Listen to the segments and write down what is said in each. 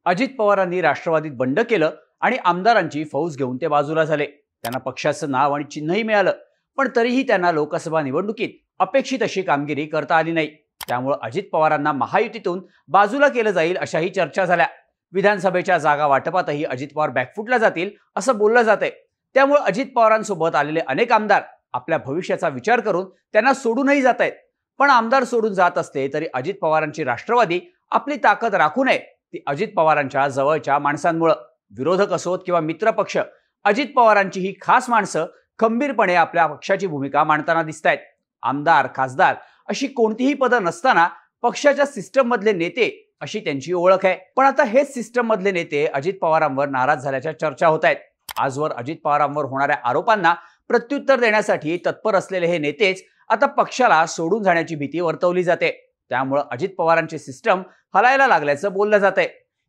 अजित पवारांनी राष्ट्रवादीत बंड केलं आणि आमदारांची फौज घेऊन ते बाजूला झाले। त्यांना पक्षाचं नाव आणि चिन्हही मिळालं, पण तरीही त्यांना लोकसभा निवडणुकीत अपेक्षित अशी कामगिरी करता आली नाही। त्यामुळे अजित पवारांना महायुतीतून बाजूला केलं जाईल अशाही चर्चा झाल्या। विधानसभेच्या जागा वाटपातही अजित पवार बॅकफुटला जातील असं बोललं जातंय। त्यामुळे अजित पवारांसोबत आलेले अनेक आमदार आपल्या भविष्याचा विचार करून त्यांना सोडूनही जात आहेत। पण आमदार सोडून जात असले तरी अजित पवारांची राष्ट्रवादी आपली ताकद राखू नये ती अजित पवारांच्या जवळच्या माणसांमुळे। विरोधक असोत किंवा मित्रपक्ष, अजित पवारांची ही खास माणसं खंबीरपणे आपल्या पक्षाची भूमिका मांडताना दिसतायत। आमदार, खासदार अशी कोणतीही पदं नसताना पक्षाच्या सिस्टम मधले नेते अशी त्यांची ओळख आहे। पण आता हेच सिस्टम मधले नेते अजित पवारांवर नाराज झाल्याच्या चर्चा होत आहेत। आजवर अजित पवारांवर होणाऱ्या आरोपांना प्रत्युत्तर देण्यासाठी तत्पर असलेले हे नेतेच आता पक्षाला सोडून जाण्याची भीती वर्तवली जाते। त्यामुळे अजित पवारांचे सिस्टम हलायला लागल्याचं बोललं जातंय।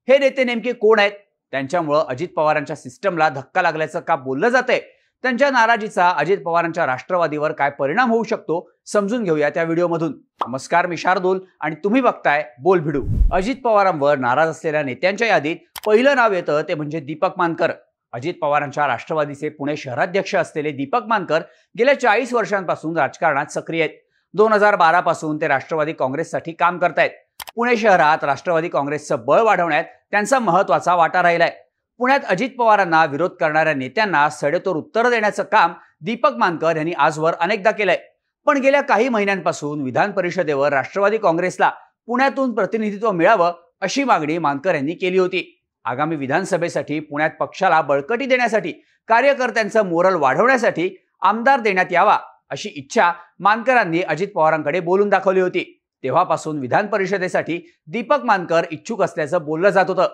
हे नेते नेमके कोण आहेत? त्यांच्यामुळे अजित पवारांच्या सिस्टमला धक्का लागल्याचं का बोललं जातंय? त्यांच्या नाराजीचा अजित पवारांच्या राष्ट्रवादीवर काय परिणाम होऊ शकतो समजून घेऊया त्या व्हिडिओमधून। नमस्कार, मी शार्दूल आणि तुम्ही बघताय बोल भिडू। अजित पवारांवर नाराज असलेल्या नेत्यांच्या यादीत पहिलं नाव येतं ते म्हणजे दीपक मानकर। अजित पवारांच्या राष्ट्रवादीचे पुणे शहराध्यक्ष असलेले दीपक मानकर गेल्या 40 वर्षांपासून राजकारणात सक्रिय आहेत। 2012 पासून ते राष्ट्रवादी काँग्रेससाठी काम करतायत। पुणे शहरात राष्ट्रवादी काँग्रेसचं बळ वाढवण्यात त्यांचा महत्त्वाचा वाटा राहिलाय। पुण्यात अजित पवारांना विरोध करणाऱ्या नेत्यांना सडेतोड उत्तर देण्याचं काम दीपक मानकर यांनी आजवर अनेकदा केलंय। पण गेल्या काही महिन्यांपासून विधान परिषदेवर राष्ट्रवादी काँग्रेसला पुण्यातून प्रतिनिधित्व मिळावं अशी मागणी मानकर यांनी केली होती। आगामी विधानसभेसाठी पुण्यात पक्षाला बळकटी देण्यासाठी, कार्यकर्त्यांचं मोरल वाढवण्यासाठी आमदार देण्यात यावा अशी इच्छा मानकरांनी अजित पवारांकडे बोलून दाखवली होती। तेव्हापासून विधान परिषदेसाठी दीपक मानकर इच्छुक असल्याचं बोललं जात होतं।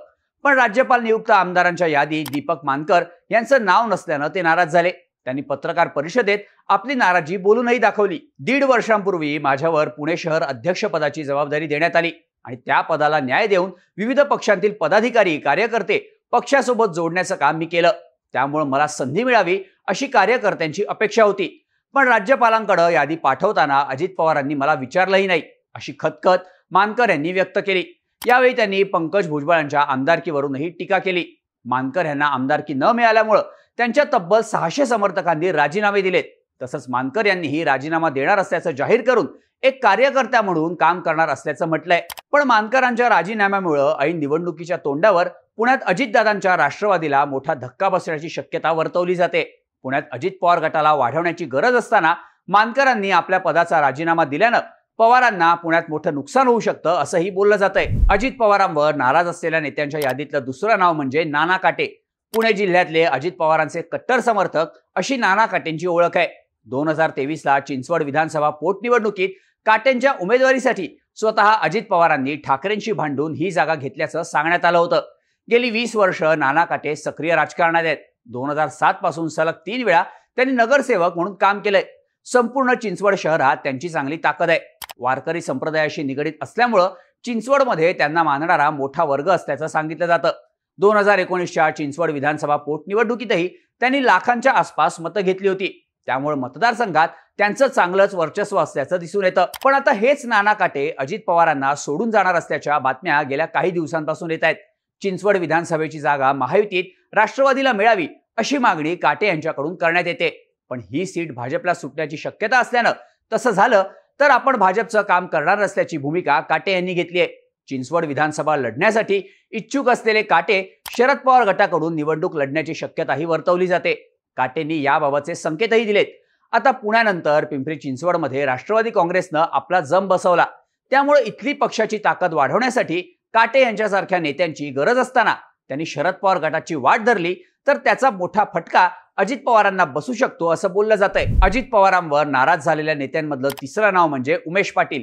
पण राज्यपाल नियुक्त आमदारांच्या यादीत दीपक मानकर यांचं नाव नसल्यानं ते नाराज झाले। त्यांनी पत्रकार परिषदेत आपली नाराजी बोलूनही दाखवली। 1.5 वर्षांपूर्वी माझ्यावर पुणे शहर अध्यक्षपदाची जबाबदारी देण्यात आली आणि त्या पदाला न्याय देऊन विविध पक्षांतील पदाधिकारी, कार्यकर्ते पक्षासोबत जोडण्याचं काम मी केलं। त्यामुळे मला संधी मिळावी अशी कार्यकर्त्यांची अपेक्षा होती। पण राज्यपालांकडे यादी पाठवताना अजित पवारांनी मला विचारलंही नाही अशी खतखत मानकर यांनी व्यक्त केली। यावेळी त्यांनी पंकज भुजबळांच्या आमदारकीवरूनही टीका केली। मानकर यांना आमदारकी न मिळाल्यामुळे त्यांच्या तब्बल 600 समर्थकांनी राजीनामे दिलेत। तसंच मानकर यांनीही राजीनामा देणार असल्याचं जाहीर करून एक कार्यकर्ता म्हणून काम करणार असल्याचं म्हटलंय। पण मानकरांच्या राजीनाम्यामुळे ऐन निवडणुकीच्या तोंडावर पुण्यात अजितदादांच्या राष्ट्रवादीला मोठा धक्का बसण्याची शक्यता वर्तवली जाते। पुण्यात अजित पवार गटाला वाढवण्याची गरज असताना मानकरांनी आपल्या पदाचा राजीनामा दिल्यानं पवारांना पुण्यात मोठं नुकसान होऊ शकतं असंही बोललं जातंय। अजित पवारांवर नाराज असलेल्या नेत्यांच्या यादीतलं दुसरं नाव म्हणजे नाना काटे। पुणे जिल्ह्यातले अजित पवारांचे कट्टर समर्थक अशी नाना काटेंची ओळख आहे। 2023ला चिंचवड विधानसभा पोटनिवडणुकीत काटेंच्या उमेदवारीसाठी स्वतः अजित पवारांनी ठाकरेंशी भांडून ही जागा घेतल्याचं सांगण्यात आलं होतं। गेली 20 वर्ष नाना काटे सक्रिय राजकारणात आहेत। 2007 पासून सलग 3 वेळा त्यांनी नगरसेवक म्हणून काम केलंय। संपूर्ण चिंचवड शहरात त्यांची चांगली ताकद आहे। वारकरी संप्रदायाशी निगडीत असल्यामुळे चिंचवडमध्ये त्यांना मानणारा मोठा वर्ग असल्याचं सांगितलं जातं। 2019च्या चिंचवड विधानसभा पोटनिवडणुकीतही त्यांनी लाखांच्या आसपास मतं घेतली होती। त्यामुळे मतदारसंघात त्यांचं चांगलंच वर्चस्व असल्याचं दिसून येतं। पण आता हेच नाना काटे अजित पवारांना सोडून जाणार असल्याच्या बातम्या गेल्या काही दिवसांपासून येत आहेत। चिंचवड विधानसभेची जागा महायुतीत राष्ट्रवादीला मिळावी अशी मागणी काटे यांच्याकडून करण्यात येते। पण ही सीट भाजपला सुटण्याची शक्यता असल्यानं तसं झालं तर आपण भाजपचं काम करणार असल्याची भूमिका काटे यांनी घेतली आहे। चिंचवड विधानसभा लढण्यासाठी इच्छुक असलेले काटे शरद पवार गटाकडून निवडणूक लढण्याची शक्यताही वर्तवली जाते। काटेंनी याबाबतचे संकेतही दिलेत। आता पुण्यानंतर पिंपरी चिंचवडमध्ये राष्ट्रवादी काँग्रेसनं आपला जम बसवला। त्यामुळे इथली पक्षाची ताकद वाढवण्यासाठी काटे यांच्यासारख्या नेत्यांची गरज असताना त्यांनी शरद पवार गटाची वाट धरली तर त्याचा मोठा फटका अजित पवारांना बसू शकतो असं बोललं जातंय। अजित पवारांवर नाराज झालेल्या नेत्यांमधलं तिसरं नाव म्हणजे उमेश पाटील।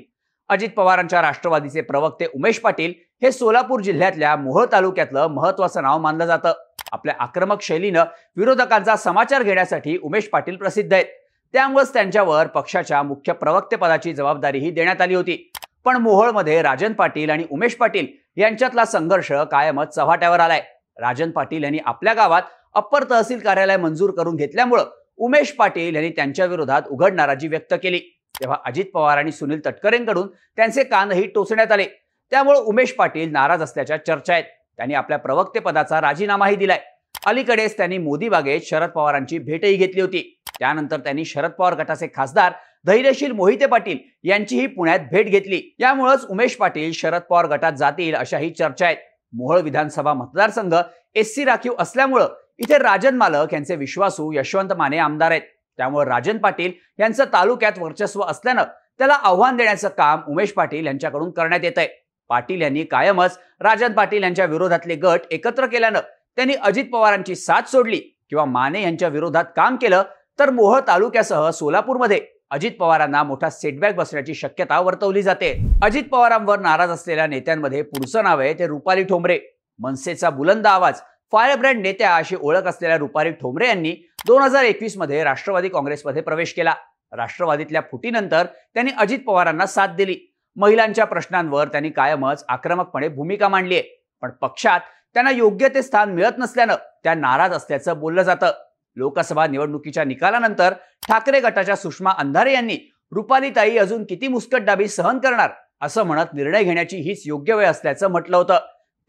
अजित पवारांच्या राष्ट्रवादीचे प्रवक्ते उमेश पाटील हे सोलापूर जिल्ह्यातल्या मोहोळ तालुक्यातलं महत्त्वाचं नाव मानलं जातं। आपल्या आक्रमक शैलीनं विरोधकांचा समाचार घेण्यासाठी उमेश पाटील प्रसिद्ध आहेत। त्यामुळेच त्यांच्यावर पक्षाच्या मुख्य प्रवक्तेपदाची जबाबदारीही देण्यात आली होती। पण मोहोळमध्ये राजन पाटील आणि उमेश पाटील यांच्यातला संघर्ष कायमच चव्हाट्यावर आलाय। राजन पाटील यांनी आपल्या गावात अप्पर तहसील कार्यालय मंजूर करून घेतल्यामुळे उमेश पाटील यांनी त्यांच्या विरोधात उघड नाराजी व्यक्त केली। तेव्हा अजित पवार आणि सुनील तटकरेंकडून त्यांचे कानही टोचण्यात आले। त्यामुळे उमेश पाटील नाराज असल्याच्या चर्चा आहेत। त्यांनी आपल्या प्रवक्तेपदाचा राजीनामाही दिलाय. अलीकडेच त्यांनी मोदी बागेत शरद पवारांची भेटही घेतली होती. त्यानंतर त्यांनी शरद पवार गटाचे खासदार धैर्यशील मोहिते पाटील यांचीही पुण्यात भेट घेतली. यामुळेच उमेश पाटील शरद पवार गटात जातील अशाही चर्चा आहेत. मोहोळ विधानसभा मतदारसंघ एससी राखीव असल्यामुळे इथे राजन मालक यांचे विश्वासू यशवंत माने आमदार आहेत. त्यामुळे राजन पाटील यांचं तालुक्यात वर्चस्व असल्यानं त्याला आव्हान देण्याचं काम उमेश पाटील यांच्याकडून करण्यात येत आहे. पाटील यांनी कायमच राजन पाटील यांच्या विरोधातले गट एकत्र केल्यानं त्यांनी अजित पवारांची साथ सोडली किंवा माने यांच्या विरोधात काम केलं तर मोहोळ तालुक्यासह सोलापूरमध्ये अजित पवारांना मोठा सेटबॅक बसण्याची शक्यता वर्तवली जाते. अजित पवारांवर नाराज असलेल्या नेत्यांमध्ये पुढचं नाव आहे ते रुपाली ठोंबरे. मनसेचा बुलंद आवाज, फायरब्रँड नेत्या अशी ओळख असलेल्या रुपाली ठोंबरे यांनी 2021 मध्ये राष्ट्रवादी काँग्रेसमध्ये प्रवेश केला. राष्ट्रवादीतल्या फुटीनंतर त्यांनी अजित पवारांना साथ दिली. महिलांच्या प्रश्नांवर त्यांनी कायमच आक्रमकपणे भूमिका मांडली आहे. पण पक्षात त्यांना योग्य ते स्थान मिळत नसल्यानं त्या नाराज असल्याचं बोललं जातं. लोकसभा निवडणुकीच्या निकालानंतर ठाकरे गटाच्या सुषमा अंधारे यांनी रुपालीताई अजून किती मुस्कटदाबी सहन करणार असं म्हणत निर्णय घेण्याची हीच योग्य वेळ असल्याचं म्हटलं होतं.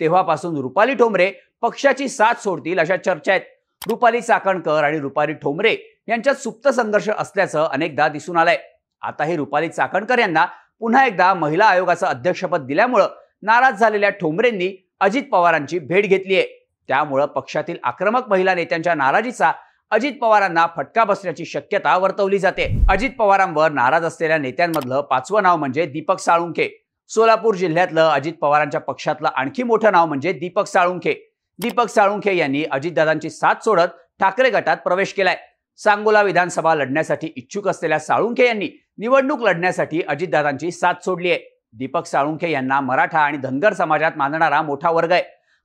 तेव्हापासून रुपाली ठोंबरे पक्षाची साथ सोडतील अशा चर्चा आहेत. रुपाली चाकणकर आणि रुपाली ठोंबरे यांच्यात सुप्त संघर्ष असल्याचं अनेकदा दिसून आलंय. आताही रुपाली चाकणकर यांना पुन्हा एकदा महिला आयोगाचं अध्यक्षपद दिल्यामुळं नाराज झालेल्या ठोंबरेंनी अजित पवारांची भेट घेतली आहे. त्यामुळं पक्षातील आक्रमक महिला नेत्यांच्या नाराजीचा अजित पवारांना फटका बसण्याची शक्यता वर्तवली जाते. अजित पवारांवर नाराज असलेल्या नेत्यांमधलं 5वं नाव म्हणजे दीपक साळुंखे. सोलापूर जिल्ह्यातलं अजित पवारांच्या पक्षातलं आणखी मोठं नाव म्हणजे दीपक साळुंखे. दीपक साळुंखे यांनी अजितदादांची साथ सोडत ठाकरे गटात प्रवेश केलाय. सांगोला विधानसभा लढण्यासाठी इच्छुक असलेल्या साळुंखे यांनी निवडणूक लढण्यासाठी अजितदादांची साथ सोडली आहे. दीपक साळुंखे यांना मराठा आणि धनगर समाजात मानणारा मोठा वर्ग आहे.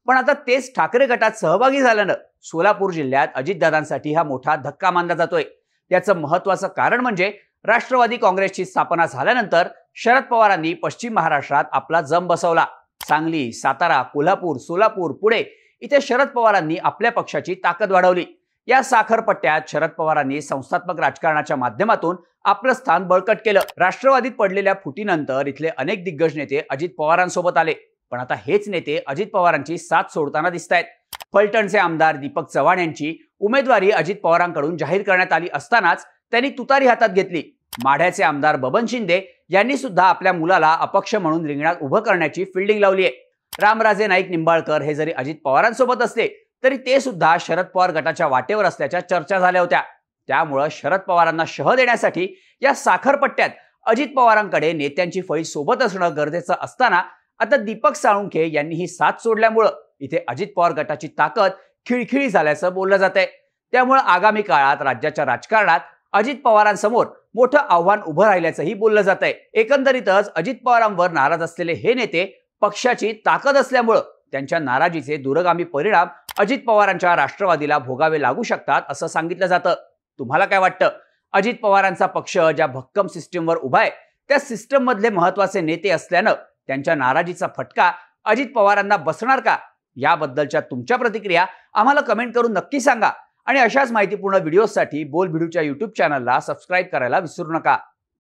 पण आता तेच ठाकरे गटात सहभागी झाल्यानं सोलापूर जिल्ह्यात अजितदादांसाठी हा मोठा धक्का मानला जातोय. याचं महत्वाचं कारण म्हणजे राष्ट्रवादी काँग्रेसची स्थापना झाल्यानंतर शरद पवारांनी पश्चिम महाराष्ट्रात आपला जम बसवला. सांगली, सातारा, कोल्हापूर, सोलापूर, पुणे इथे शरद पवारांनी आपल्या पक्षाची ताकद वाढवली. या साखरपट्ट्यात शरद पवारांनी संस्थात्मक राजकारणाच्या माध्यमातून आपलं स्थान बळकट केलं. राष्ट्रवादीत पडलेल्या फुटीनंतर इथले अनेक दिग्गज नेते अजित पवारांसोबत आले. पण आता हेच नेते अजित पवारांची साथ सोडताना दिसतायत. फलटणचे आमदार दीपक चव्हाण यांची उमेदवारी अजित पवारांकडून जाहीर करण्यात आली असतानाच त्यांनी तुतारी हातात घेतली. माढ्याचे आमदार बबन शिंदे यांनी सुद्धा आपल्या मुलाला अपक्ष म्हणून रिंगणात उभं करण्याची फिल्डिंग लावली आहे. रामराजे नाईक निंबाळकर हे जरी अजित पवारांसोबत असले तरी ते सुद्धा शरद पवार गटाच्या वाटेवर असल्याच्या चर्चा झाल्या होत्या. त्यामुळे शरद पवारांना शह देण्यासाठी या साखरपट्ट्यात अजित पवारांकडे नेत्यांची फळी सोबत असणं गरजेचं असताना आता दीपक साळुंखे यांनी ही साथ सोडल्यामुळं इथे अजित पवार गटाची ताकद खिळखिळी झाल्याचं बोललं जातंय. त्यामुळे आगामी काळात राज्याच्या राजकारणात अजित पवारांसमोर मोठं आव्हान उभं राहिल्याचंही बोललं जातंय. एकंदरीतच अजित पवारांवर नाराज असलेले हे नेते पक्षाची ताकद असल्यामुळं त्यांच्या नाराजीचे दूरगामी परिणाम अजित पवारांच्या राष्ट्रवादीला भोगावे लागू शकतात असं सांगितलं जातं. तुम्हाला काय वाटतं? अजित पवारांचा पक्ष ज्या भक्कम सिस्टीमवर उभा आहे त्या सिस्टीम मधले महत्वाचे नेते असल्यानं त्यांच्या नाराजीचा फटका अजित पवारांना बसणार का? याबद्दलच्या तुमच्या प्रतिक्रिया आम्हाला कमेंट करून नक्की सांगा आणि अशाच माहितीपूर्ण व्हिडिओसाठी बोल भिडूच्या YouTube चॅनलला सबस्क्राईब करायला विसरू नका.